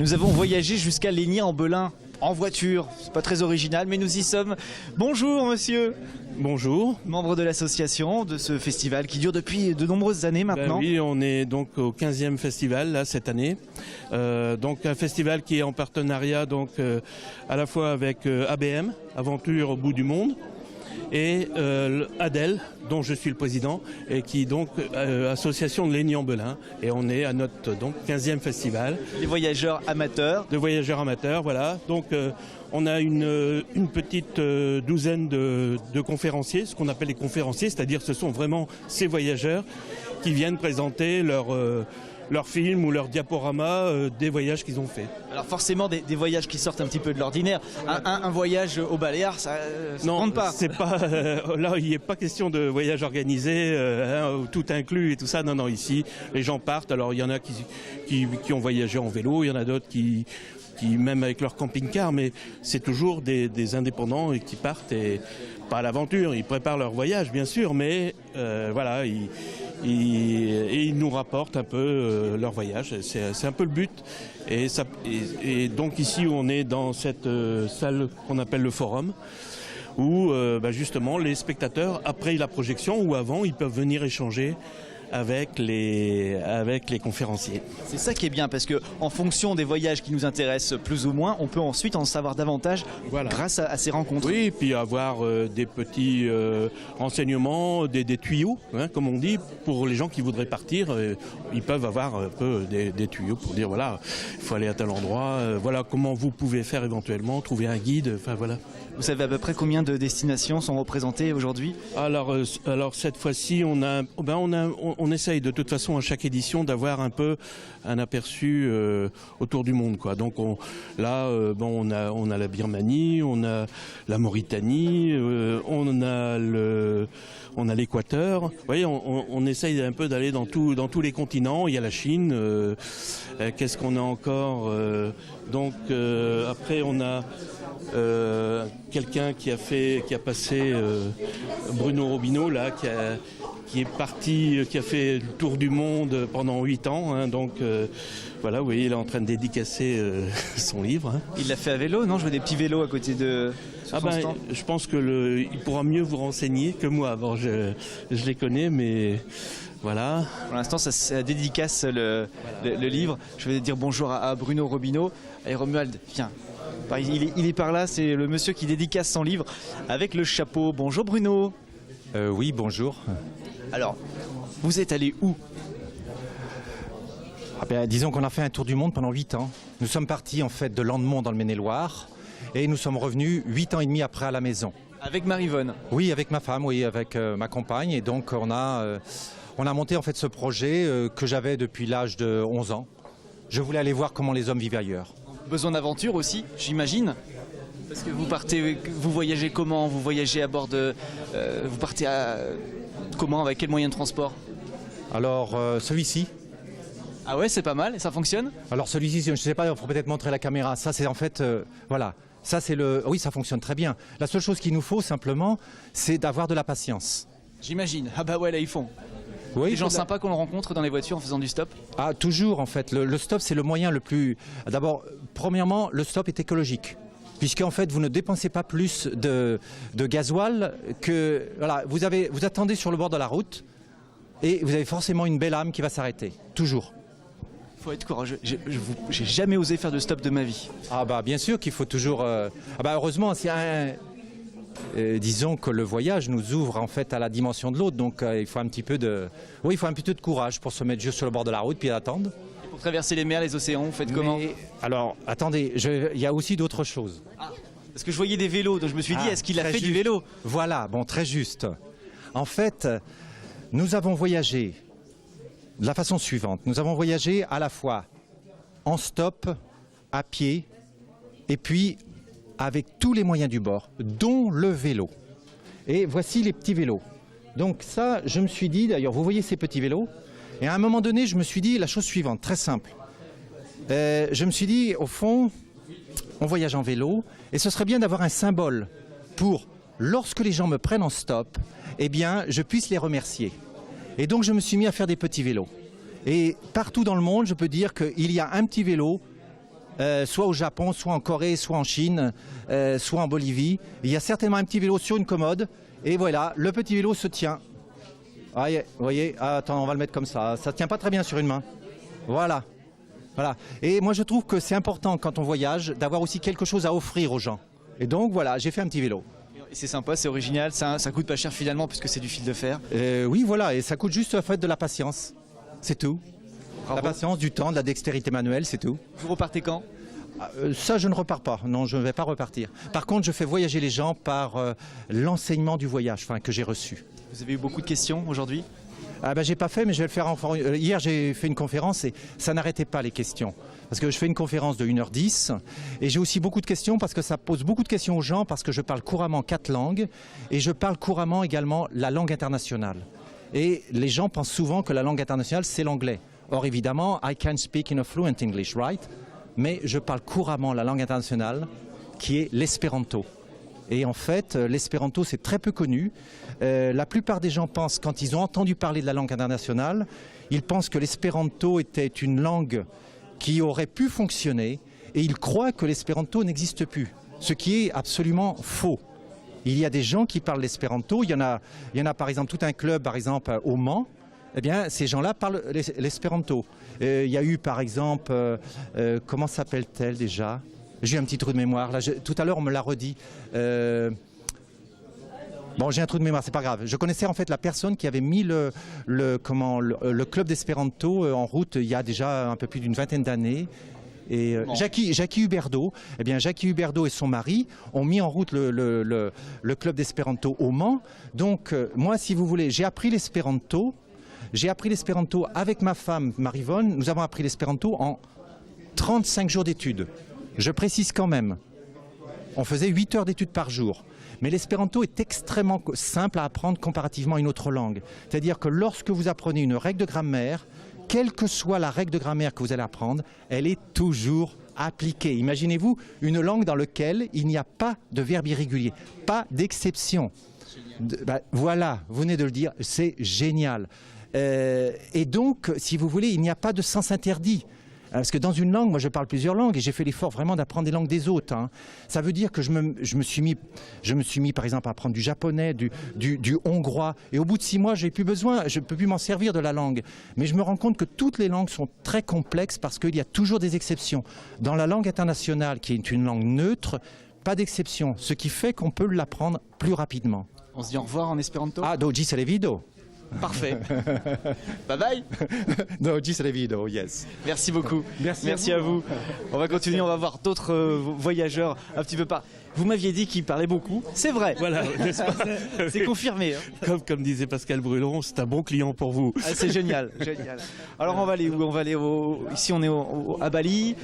Nous avons voyagé jusqu'à Légnay-en-Belin en voiture. C'est pas très original, mais nous y sommes. Bonjour monsieur. Bonjour. Membre de l'association de ce festival qui dure depuis de nombreuses années maintenant. Oui, on est donc au 15e festival là, cette année. Donc un festival qui est en partenariat donc, à la fois avec ABM, Aventure au bout du monde, et ADEL, dont je suis le président, et qui est donc association de Légnay-en-Belin. Et on est à notre donc 15e festival. Les voyageurs amateurs. De voyageurs amateurs, voilà. Donc on a une petite douzaine de conférenciers, ce qu'on appelle les conférenciers, c'est-à-dire ce sont vraiment ces voyageurs qui viennent présenter leur film ou leur diaporama des voyages qu'ils ont fait. Alors forcément des voyages qui sortent un petit peu de l'ordinaire. Un voyage aux Baléares, ça ne compte pas. C'est pas là il n'est pas question de voyage organisé, tout inclus et tout ça. Non, ici les gens partent. Alors il y en a qui ont voyagé en vélo, il y en a d'autres qui même avec leur camping-car, mais c'est toujours des indépendants et qui partent et pas à l'aventure. Ils préparent leur voyage bien sûr, mais voilà. Ils nous rapportent un peu leur voyage, c'est un peu le but. Et donc ici on est dans cette salle qu'on appelle le forum, où justement les spectateurs, après la projection ou avant, ils peuvent venir échanger avec les conférenciers. C'est ça qui est bien, parce que en fonction des voyages qui nous intéressent plus ou moins, on peut ensuite en savoir davantage grâce à ces rencontres. Oui, et puis avoir des petits renseignements, des tuyaux, comme on dit, pour les gens qui voudraient partir. Ils peuvent avoir un peu des tuyaux pour dire voilà, il faut aller à tel endroit, voilà comment vous pouvez faire éventuellement, trouver un guide, enfin voilà. Vous savez à peu près combien de destinations sont représentées aujourd'hui? Alors cette fois-ci, on essaye de toute façon à chaque édition d'avoir un peu un aperçu autour du monde, quoi. Donc on a la Birmanie, on a la Mauritanie, on a l'Équateur. Vous voyez, on essaye un peu d'aller dans tous les continents. Il y a la Chine. Qu'est-ce qu'on a encore après on a quelqu'un qui a passé Bruno Robineau là, qui est parti, qui a fait le tour du monde pendant 8 ans. Donc voilà, vous voyez, il est en train de dédicacer son livre. Il l'a fait à vélo, non? Je vois des petits vélos à côté de son stand. Je pense que il pourra mieux vous renseigner que moi. Bon, je les connais, mais voilà. Pour l'instant, ça dédicace le livre. Je vais dire bonjour à Bruno Robineau. Allez, Romuald, viens. Il est par là, c'est le monsieur qui dédicace son livre avec le chapeau. Bonjour Bruno. Oui, bonjour. Alors, vous êtes allé où? Disons qu'on a fait un tour du monde pendant 8 ans. Nous sommes partis en fait de Landemont dans le Maine-et-Loire et nous sommes revenus 8 ans et demi après à la maison. Avec Maryvonne? Oui, avec ma femme, oui, avec ma compagne. Et donc on a monté en fait ce projet que j'avais depuis l'âge de 11 ans. Je voulais aller voir comment les hommes vivent ailleurs. Besoin d'aventure aussi, j'imagine. Parce que vous voyagez comment? Vous voyagez à bord de... vous partez comment? Avec quel moyen de transport? Alors celui-ci. Ah ouais, c'est pas mal, et ça fonctionne? Alors celui-ci, je ne sais pas, il faut peut-être montrer la caméra. Ça c'est en fait, voilà. Ça c'est le... Oui, ça fonctionne très bien. La seule chose qu'il nous faut simplement, c'est d'avoir de la patience. J'imagine. Ah bah ouais, là ils font. Oui, des gens sympas qu'on rencontre dans les voitures en faisant du stop? Ah, toujours en fait. Le stop, c'est le moyen le plus... D'abord, premièrement, le stop est écologique. Puisqu'en fait, vous ne dépensez pas plus de gasoil que... Voilà, vous attendez sur le bord de la route et vous avez forcément une belle âme qui va s'arrêter. Toujours. Il faut être courageux. J'ai jamais osé faire de stop de ma vie. Ah bah bien sûr qu'il faut toujours... heureusement, c'est disons que le voyage nous ouvre en fait à la dimension de l'autre, donc il faut un petit peu de courage pour se mettre juste sur le bord de la route puis attendre. Et pour traverser les mers, les océans, vous faites comment? Alors attendez, il y a aussi d'autres choses. Parce que je voyais des vélos, donc je me suis dit, est-ce qu'il a fait du vélo? Voilà, bon, très juste. En fait, nous avons voyagé de la façon suivante. Nous avons voyagé à la fois en stop, à pied, et puis avec tous les moyens du bord, dont le vélo. Et voici les petits vélos. Donc ça, je me suis dit, d'ailleurs, vous voyez ces petits vélos, et à un moment donné, je me suis dit la chose suivante, très simple. Je me suis dit, au fond, on voyage en vélo, et ce serait bien d'avoir un symbole pour, lorsque les gens me prennent en stop, eh bien, je puisse les remercier. Et donc, je me suis mis à faire des petits vélos. Et partout dans le monde, je peux dire qu'il y a un petit vélo soit au Japon, soit en Corée, soit en Chine, soit en Bolivie. Il y a certainement un petit vélo sur une commode. Et voilà, le petit vélo se tient. Ah, vous voyez, attends, on va le mettre comme ça. Ça ne tient pas très bien sur une main. Voilà. Voilà. Et moi, je trouve que c'est important quand on voyage d'avoir aussi quelque chose à offrir aux gens. Et donc, voilà, j'ai fait un petit vélo. C'est sympa, c'est original, ça coûte pas cher finalement puisque c'est du fil de fer. Oui, voilà, et ça coûte juste en fait de la patience. C'est tout. Bravo. La patience, du temps, de la dextérité manuelle, c'est tout. Vous repartez quand? Ça, je ne repars pas. Non, je ne vais pas repartir. Par contre, je fais voyager les gens par l'enseignement du voyage que j'ai reçu. Vous avez eu beaucoup de questions aujourd'hui? J'ai pas fait, mais je vais le faire hier, j'ai fait une conférence et ça n'arrêtait pas les questions. Parce que je fais une conférence de 1h10 et j'ai aussi beaucoup de questions parce que ça pose beaucoup de questions aux gens parce que je parle couramment 4 langues et je parle couramment également la langue internationale. Et les gens pensent souvent que la langue internationale, c'est l'anglais. Or, évidemment, I can speak in a fluent English, right? Mais je parle couramment la langue internationale qui est l'espéranto. Et en fait, l'espéranto, c'est très peu connu. La plupart des gens pensent, quand ils ont entendu parler de la langue internationale, ils pensent que l'espéranto était une langue qui aurait pu fonctionner et ils croient que l'espéranto n'existe plus, ce qui est absolument faux. Il y a des gens qui parlent l'espéranto, il y en a par exemple tout un club par exemple au Mans, eh bien ces gens-là parlent l'espéranto. Il y a eu par exemple, comment s'appelle-t-elle déjà ? J'ai un petit trou de mémoire, là, tout à l'heure on me l'a redit. Bon, j'ai un trou de mémoire, c'est pas grave. Je connaissais en fait la personne qui avait mis le club d'espéranto en route il y a déjà un peu plus d'une vingtaine d'années. Et Jackie Huberdeau, eh bien Jackie Huberdeau et son mari ont mis en route le club d'espéranto au Mans. Donc moi, si vous voulez, j'ai appris l'espéranto. J'ai appris l'espéranto avec ma femme Marivonne. Nous avons appris l'espéranto en 35 jours d'études. Je précise quand même, on faisait 8 heures d'études par jour. Mais l'espéranto est extrêmement simple à apprendre comparativement à une autre langue. C'est-à-dire que lorsque vous apprenez une règle de grammaire, quelle que soit la règle de grammaire que vous allez apprendre, elle est toujours appliquée. Imaginez-vous une langue dans laquelle il n'y a pas de verbe irrégulier, pas d'exception. Voilà, vous venez de le dire, c'est génial. Et donc, si vous voulez, il n'y a pas de sens interdit. Parce que dans une langue, moi je parle plusieurs langues et j'ai fait l'effort vraiment d'apprendre des langues des autres. Hein. Ça veut dire que je me suis mis par exemple à apprendre du japonais, du hongrois. Et au bout de 6 mois, je ne peux plus m'en servir de la langue. Mais je me rends compte que toutes les langues sont très complexes parce qu'il y a toujours des exceptions. Dans la langue internationale, qui est une langue neutre, pas d'exception. Ce qui fait qu'on peut l'apprendre plus rapidement. On se dit au revoir en espéranto? Doji Selevido. Parfait. Bye bye. Doji Selevido, yes. Merci beaucoup. Merci à vous. On va continuer, on va voir d'autres voyageurs un petit peu par... Vous m'aviez dit qu'il parlait beaucoup, c'est vrai. Voilà, c'est confirmé. Hein. Comme disait Pascal Brulon, c'est un bon client pour vous. Ah, c'est génial, génial. Alors on va aller où? On va aller ici on est à Bali.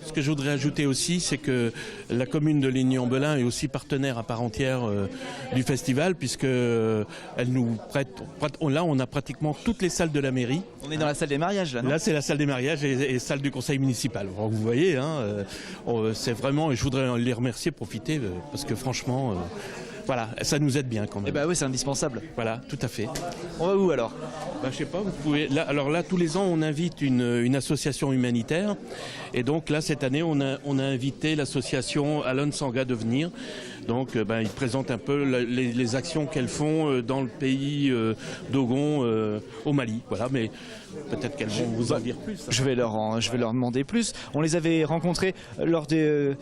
Ce que je voudrais ajouter aussi, c'est que la commune de Ligny-en-Belin est aussi partenaire à part entière du festival, puisque elle nous prête. Là, on a pratiquement toutes les salles de la mairie. On est dans la salle des mariages, là, non? Là, c'est la salle des mariages et salle du conseil municipal. Alors, vous voyez, hein, c'est vraiment, et je voudrais les remercier, profiter, parce que franchement, voilà, ça nous aide bien quand même. Eh ben oui, c'est indispensable. Voilà, tout à fait. On va où alors? Je sais pas, vous pouvez. Alors là, tous les ans, on invite une association humanitaire. Et donc là, cette année, on a invité l'association Alon Sanga de venir. Donc, ils présentent un peu les actions qu'elles font dans le pays d'Ogon, au Mali. Voilà, mais peut-être qu'elles vont vous en dire plus. Je vais leur demander plus. On les avait rencontrés lors du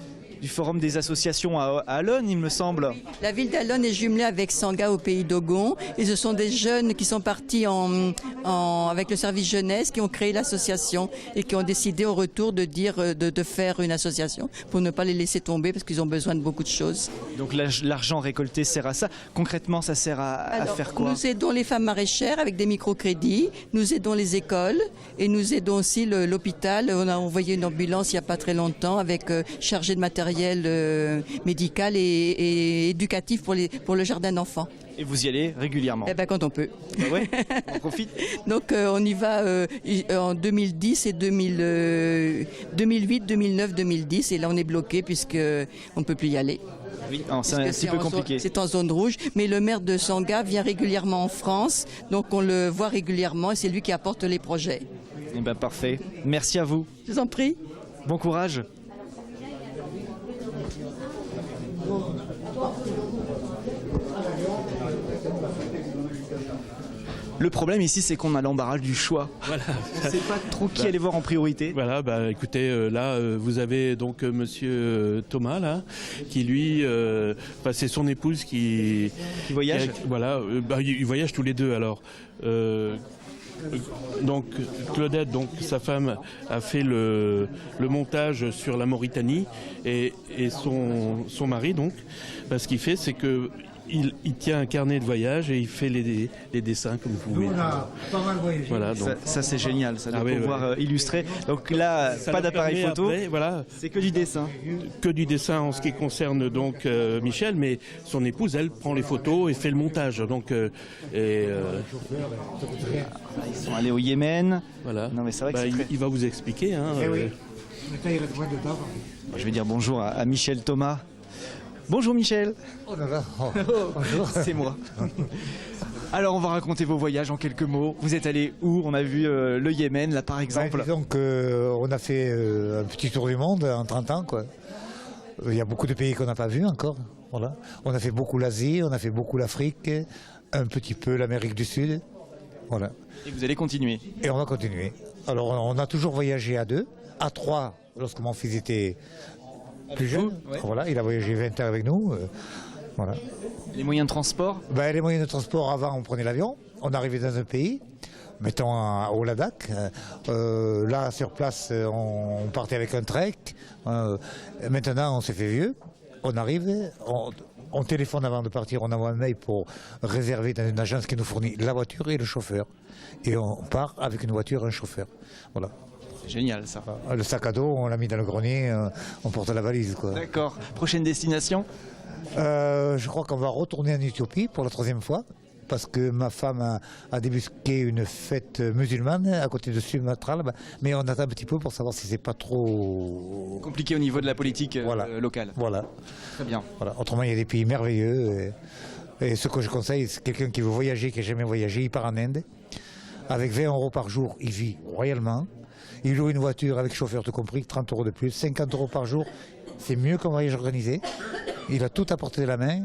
forum des associations à Alon, il me semble. La ville d'Alon est jumelée avec Sanga au pays d'Ogon et ce sont des jeunes qui sont partis avec le service jeunesse qui ont créé l'association et qui ont décidé au retour de faire une association pour ne pas les laisser tomber parce qu'ils ont besoin de beaucoup de choses. Donc l'argent récolté sert à ça. Concrètement, ça sert à faire quoi? Nous aidons les femmes maraîchères avec des microcrédits, nous aidons les écoles et nous aidons aussi l'hôpital. On a envoyé une ambulance il n'y a pas très longtemps avec chargé de matériel médical et éducatif pour le jardin d'enfants. Et vous y allez régulièrement? Eh ben, quand on peut. Bah ouais, on profite. Donc on y va en 2010 et 2008, 2009, 2010 et là on est bloqué puisque on ne peut plus y aller. Oui, c'est un petit peu compliqué. C'est en zone rouge, mais le maire de Sanga vient régulièrement en France, donc on le voit régulièrement et c'est lui qui apporte les projets. Eh ben parfait. Merci à vous. Je vous en prie. Bon courage. Le problème ici, c'est qu'on a l'embarras du choix. Voilà. On ne sait pas trop qui aller voir en priorité. Voilà, bah écoutez, là vous avez donc Monsieur Thomas là, qui lui, c'est son épouse qui voyage. Voilà, ils voyagent tous les deux alors. Donc Claudette, donc sa femme, a fait le montage sur la Mauritanie et son mari donc, ce qu'il fait, c'est que il tient un carnet de voyage et il fait les dessins comme vous pouvez. On a pas mal voyagé. Voilà, donc. Ça c'est génial, ça de Ah oui, pouvoir illustrer. Donc là, Ça pas leur d'appareil permet photo, après, voilà, c'est que du dessin. que du dessin en ce qui concerne donc Michel, mais son épouse, elle, prend les photos et fait le montage. Donc, Ils sont allés au Yémen. voilà. Non mais c'est vrai que c'est très... il va vous expliquer. Hein, Eh oui. Mais ça, il reste moins de temps. Je vais dire bonjour à Michel Thomas. Bonjour Michel. Oh là là. Oh, bonjour. C'est moi. Alors on va raconter vos voyages en quelques mots. Vous êtes allé où? On a vu le Yémen là par exemple. Disons qu'on a fait un petit tour du monde en 30 ans, quoi. Il y a beaucoup de pays qu'on n'a pas vus encore. Voilà. On a fait beaucoup l'Asie, on a fait beaucoup l'Afrique, un petit peu l'Amérique du Sud. Voilà. Et vous allez continuer. Et on va continuer. Alors on a toujours voyagé à 2, à 3 lorsque mon fils était plus jeune. Ouais. Voilà, il a voyagé 20 ans avec nous. Voilà. Les moyens de transport? Les moyens de transport, avant, on prenait l'avion. On arrivait dans un pays, mettons au Ladakh. Là, sur place, on partait avec un trek. Maintenant, on s'est fait vieux. On arrive, on téléphone avant de partir, on envoie un mail pour réserver dans une agence qui nous fournit la voiture et le chauffeur. Et on part avec une voiture et un chauffeur. Voilà. C'est génial ça. Le sac à dos, on l'a mis dans le grenier, on porte la valise, quoi. D'accord. Prochaine destination? Je crois qu'on va retourner en Éthiopie pour la 3e fois, parce que ma femme a débusqué une fête musulmane à côté de Sumatra, là-bas. Mais on attend un petit peu pour savoir si c'est pas trop Compliqué au niveau de la politique Voilà. locale. Voilà. Très bien. Voilà. Autrement, il y a des pays merveilleux. Et ce que je conseille, c'est quelqu'un qui veut voyager, qui n'a jamais voyagé, il part en Inde. Avec 20 € par jour, il vit royalement. Il loue une voiture avec chauffeur tout compris, 30 € de plus, 50 € par jour. C'est mieux qu'un voyage organisé. Il a tout à portée de la main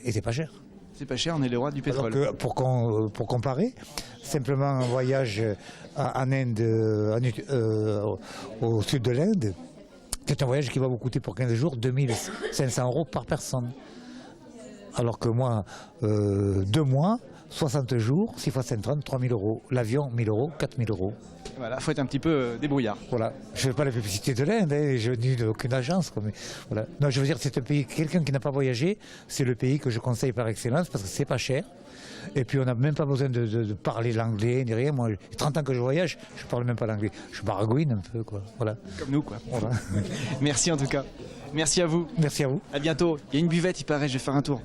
et c'est pas cher. C'est pas cher, on est les rois du pétrole. Alors que, pour comparer, simplement un voyage en Inde, au sud de l'Inde, c'est un voyage qui va vous coûter pour 15 jours 2500 € par personne. Alors que moi, 2 mois, 60 jours, 6 fois 130, 3000 €. L'avion, 1000 €, 4000 €. Voilà, faut être un petit peu débrouillard. Voilà. Je ne fais pas la publicité de l'Inde, je n'ai d'aucune agence. Mais voilà. Non, je veux dire, c'est un pays, quelqu'un qui n'a pas voyagé, c'est le pays que je conseille par excellence parce que c'est pas cher. Et puis on n'a même pas besoin de parler l'anglais ni rien. Moi, 30 ans que je voyage, je parle même pas l'anglais. Je baragouine un peu, quoi. Voilà. Comme nous, quoi. Voilà. Merci en tout cas. Merci à vous. Merci à vous. À bientôt. Il y a une buvette, il paraît, je vais faire un tour.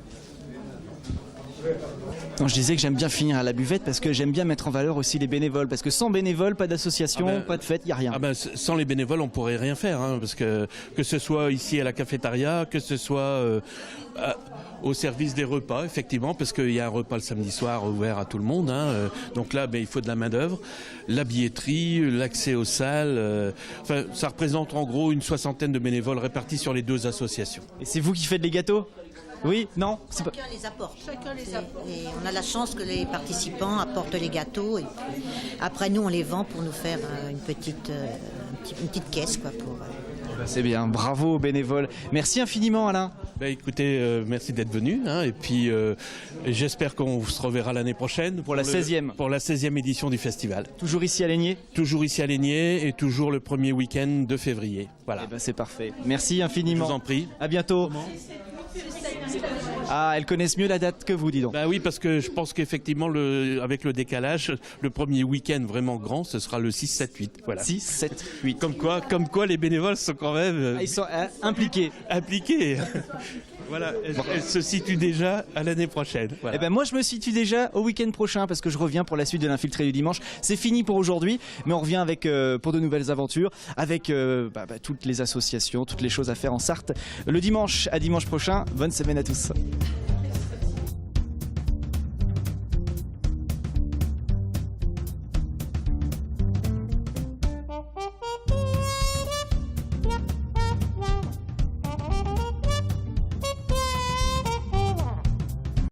Non, je disais que j'aime bien finir à la buvette parce que j'aime bien mettre en valeur aussi les bénévoles. Parce que sans bénévoles, pas d'association, pas de fête, il n'y a rien. Sans les bénévoles, on pourrait rien faire, hein, parce que ce soit ici à la cafétéria, que ce soit au service des repas, effectivement, parce qu'il y a un repas le samedi soir ouvert à tout le monde. Hein, donc là, il faut de la main-d'œuvre, la billetterie, l'accès aux salles. Ça représente en gros une 60aine de bénévoles répartis sur les 2 associations. Et c'est vous qui faites les gâteaux? Oui? Non? C'est pas... Chacun les apporte. Et on a la chance que les participants apportent les gâteaux. Et puis, après, nous, on les vend pour nous faire une petite caisse, quoi, pour... C'est bien, bravo aux bénévoles. Merci infiniment Alain. Écoutez, merci d'être venu. Hein, et puis j'espère qu'on se reverra l'année prochaine. Pour la 16e. Pour la 16e édition du festival. Toujours ici à Lénier? Toujours ici à Lénier et toujours le premier week-end de février. Voilà. C'est parfait. Merci infiniment. Je vous en prie. À bientôt. Ah, elles connaissent mieux la date que vous, dis donc. Oui, parce que je pense qu'effectivement, avec le décalage, le premier week-end vraiment grand, ce sera le 6, 7, 8. Voilà. 6, 7, 8. Comme quoi les bénévoles sont quand même... ils sont impliqués. Impliqués. Voilà, elle se situe déjà à l'année prochaine. Voilà. Moi, je me situe déjà au week-end prochain parce que je reviens pour la suite de l'Infiltré du dimanche. C'est fini pour aujourd'hui, mais on revient avec pour de nouvelles aventures, avec toutes les associations, toutes les choses à faire en Sarthe. Le dimanche à dimanche prochain. Bonne semaine à tous.